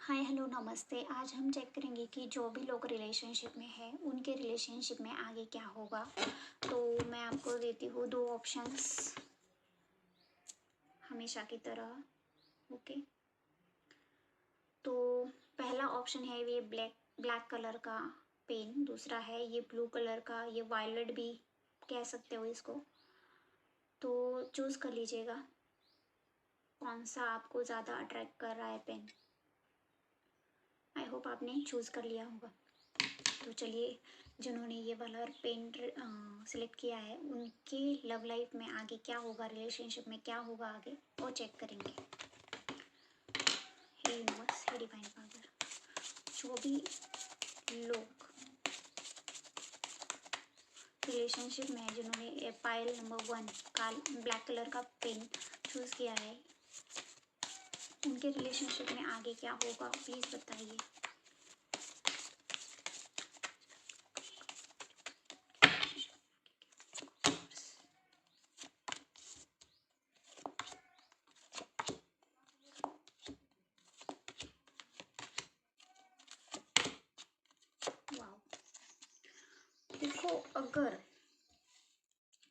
Hi hello नमस्ते। आज हम चेक करेंगे कि जो भी लोग रिलेशनशिप में है उनके रिलेशनशिप में आगे क्या होगा। तो मैं आपको देती हूँ दो ऑप्शंस हमेशा की तरह। ओके, तो पहला ऑप्शन है ये ब्लैक ब्लैक कलर का पेन, दूसरा है ये ब्लू कलर का, ये वायलेट भी कह सकते हो इसको। तो चूज़ कर लीजिएगा कौन सा आपको ज़्यादा अट्रैक्ट कर रहा है पेन। आई होप आपने चूज़ कर लिया होगा। तो चलिए, जिन्होंने ये वाला पेन सिलेक्ट किया है उनकी लव लाइफ में आगे क्या होगा, रिलेशनशिप में क्या होगा आगे, वो चेक करेंगे। हे यूनिवर्स, हे डिवाइन फादर, जो भी लोग रिलेशनशिप में है जिन्होंने पायल नंबर 1 काल ब्लैक कलर का पेन चूज़ किया है, उनके रिलेशनशिप में आगे क्या होगा प्लीज़ बताइए। देखो, अगर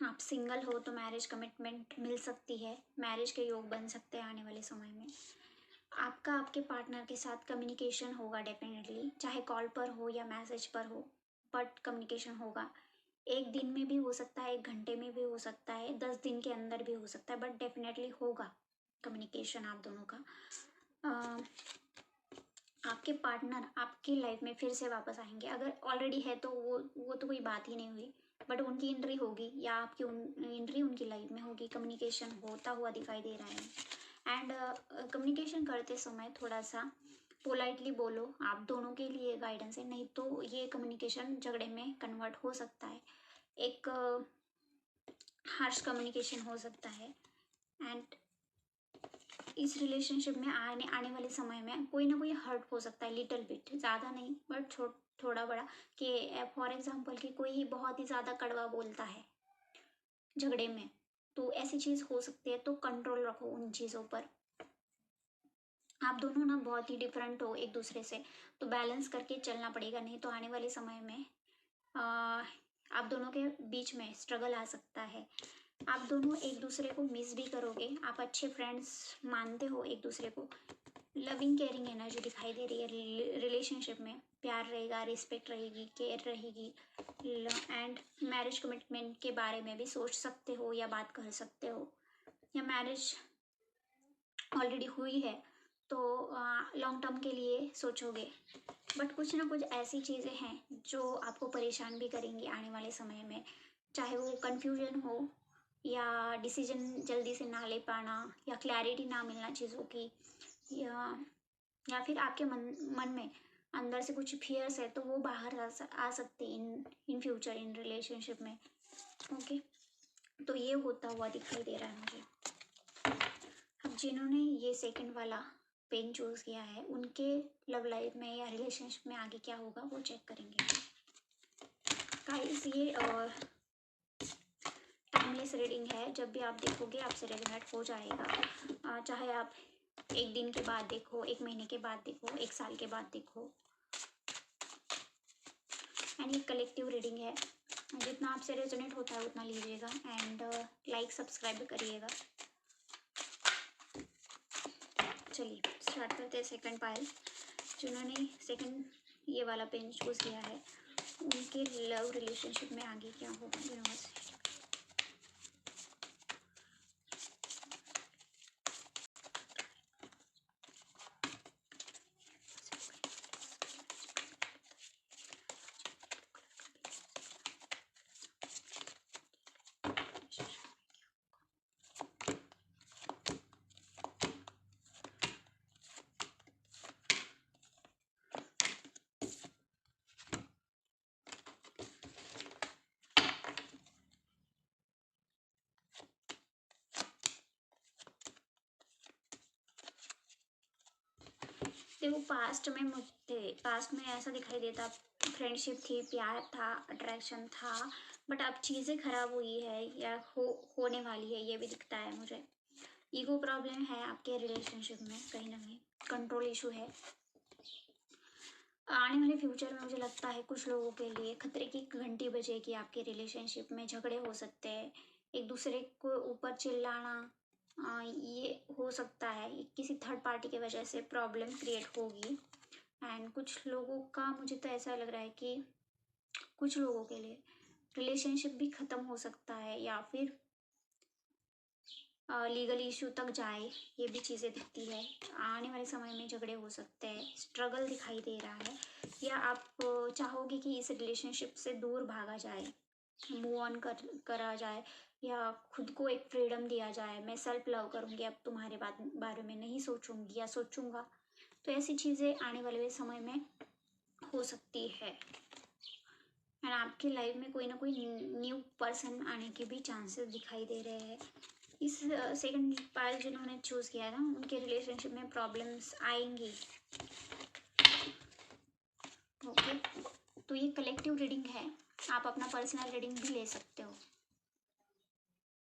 आप सिंगल हो तो मैरिज कमिटमेंट मिल सकती है, मैरिज के योग बन सकते हैं आने वाले समय में। आपका आपके पार्टनर के साथ कम्युनिकेशन होगा डेफिनेटली, चाहे कॉल पर हो या मैसेज पर हो, बट कम्युनिकेशन होगा। एक दिन में भी हो सकता है, 1 घंटे में भी हो सकता है, 10 दिन के अंदर भी हो सकता है, बट डेफिनेटली होगा कम्युनिकेशन आप दोनों का। आपके पार्टनर आपकी लाइफ में फिर से वापस आएंगे। अगर ऑलरेडी है तो वो तो कोई बात ही नहीं हुई, बट उनकी एंट्री होगी या आपकी एंट्री उनकी लाइफ में होगी। कम्युनिकेशन होता हुआ दिखाई दे रहा है। एंड कम्युनिकेशन करते समय थोड़ा सा पोलाइटली बोलो, आप दोनों के लिए गाइडेंस है, नहीं तो ये कम्युनिकेशन झगड़े में कन्वर्ट हो सकता है, एक हार्श कम्युनिकेशन हो सकता है। एंड इस रिलेशनशिप में आने आने वाले समय में कोई ना कोई हर्ट हो सकता है, लिटिल बिट, ज़्यादा नहीं बट थोड़ा बड़ा। कि फॉर एग्जांपल कि कोई बहुत ही ज़्यादा कड़वा बोलता है झगड़े में, तो ऐसी चीज़ हो सकती है। तो कंट्रोल रखो उन चीज़ों पर। आप दोनों ना बहुत ही डिफरेंट हो एक दूसरे से, तो बैलेंस करके चलना पड़ेगा, नहीं तो आने वाले समय में आप दोनों के बीच में स्ट्रगल आ सकता है। आप दोनों एक दूसरे को मिस भी करोगे, आप अच्छे फ्रेंड्स मानते हो एक दूसरे को। लविंग केयरिंग एनर्जी दिखाई दे रही है रिलेशनशिप में, प्यार रहेगा, रिस्पेक्ट रहेगी, केयर रहेगी। एंड मैरिज कमिटमेंट के बारे में भी सोच सकते हो या बात कर सकते हो, या मैरिज ऑलरेडी हुई है तो लॉन्ग टर्म के लिए सोचोगे। बट कुछ ना कुछ ऐसी चीज़ें हैं जो आपको परेशान भी करेंगी आने वाले समय में, चाहे वो कन्फ्यूजन हो या डिसीजन जल्दी से ना ले पाना या क्लैरिटी ना मिलना चीज़ों की, या फिर आपके मन में अंदर से कुछ फियर्स है तो वो बाहर आ सकते इन फ्यूचर इन रिलेशनशिप में। ओके, तो ये होता हुआ दिखाई दे रहा है मुझे। अब जिन्होंने ये सेकंड वाला पेन चूज किया है उनके लव लाइफ में या रिलेशनशिप में आगे क्या होगा वो चेक करेंगे। गाइस, ये टाइमलेस रीडिंग है, जब भी आप देखोगे आपसे रेजोनेट हो जाएगा। चाहे आप 1 दिन के बाद देखो, 1 महीने के बाद देखो, 1 साल के बाद देखो। एंड ये कलेक्टिव रीडिंग है, जितना आपसे रेजोनेट होता है उतना लीजिएगा। एंड लाइक सब्सक्राइब करिएगा। चलिए स्टार्ट करते हैं सेकंड पायल। जिन्होंने सेकंड ये वाला पेन चूज किया है उनके लव रिलेशनशिप में आगे क्या होगा यूनिवर्स। देखो, पास्ट में ऐसा दिखाई देता, फ्रेंडशिप थी, प्यार था, अट्रैक्शन था, बट अब चीज़ें खराब हुई है या होने वाली है, ये भी दिखता है मुझे। ईगो प्रॉब्लम है आपके रिलेशनशिप में, कहीं ना कहीं कंट्रोल इशू है। आने वाले फ्यूचर में मुझे लगता है कुछ लोगों के लिए खतरे की घंटी बजेगी। आपके रिलेशनशिप में झगड़े हो सकते हैं, एक दूसरे को ऊपर चिल्लाना, ये हो सकता है। किसी थर्ड पार्टी की वजह से प्रॉब्लम क्रिएट होगी। एंड कुछ लोगों का मुझे तो ऐसा लग रहा है कि कुछ लोगों के लिए रिलेशनशिप भी ख़त्म हो सकता है, या फिर लीगल इशू तक जाए। ये भी चीज़ें दिखती है। आने वाले समय में झगड़े हो सकते हैं, स्ट्रगल दिखाई दे रहा है, या आप चाहोगे कि इस रिलेशनशिप से दूर भागा जाए, मूव ऑन करा जाए, या खुद को एक फ्रीडम दिया जाए। मैं सेल्फ लव करूँगी, अब तुम्हारे बारे में नहीं सोचूंगी या सोचूंगा। तो ऐसी चीज़ें आने वाले समय में हो सकती है। एंड आपकी लाइफ में कोई ना कोई न्यू पर्सन आने के भी चांसेस दिखाई दे रहे हैं। इस सेकंड पार्ट जिन्होंने चूज़ किया था उनके रिलेशनशिप में प्रॉब्लम्स आएंगी। ओके, तो ये कलेक्टिव रीडिंग है, आप अपना पर्सनल रीडिंग भी ले सकते हो।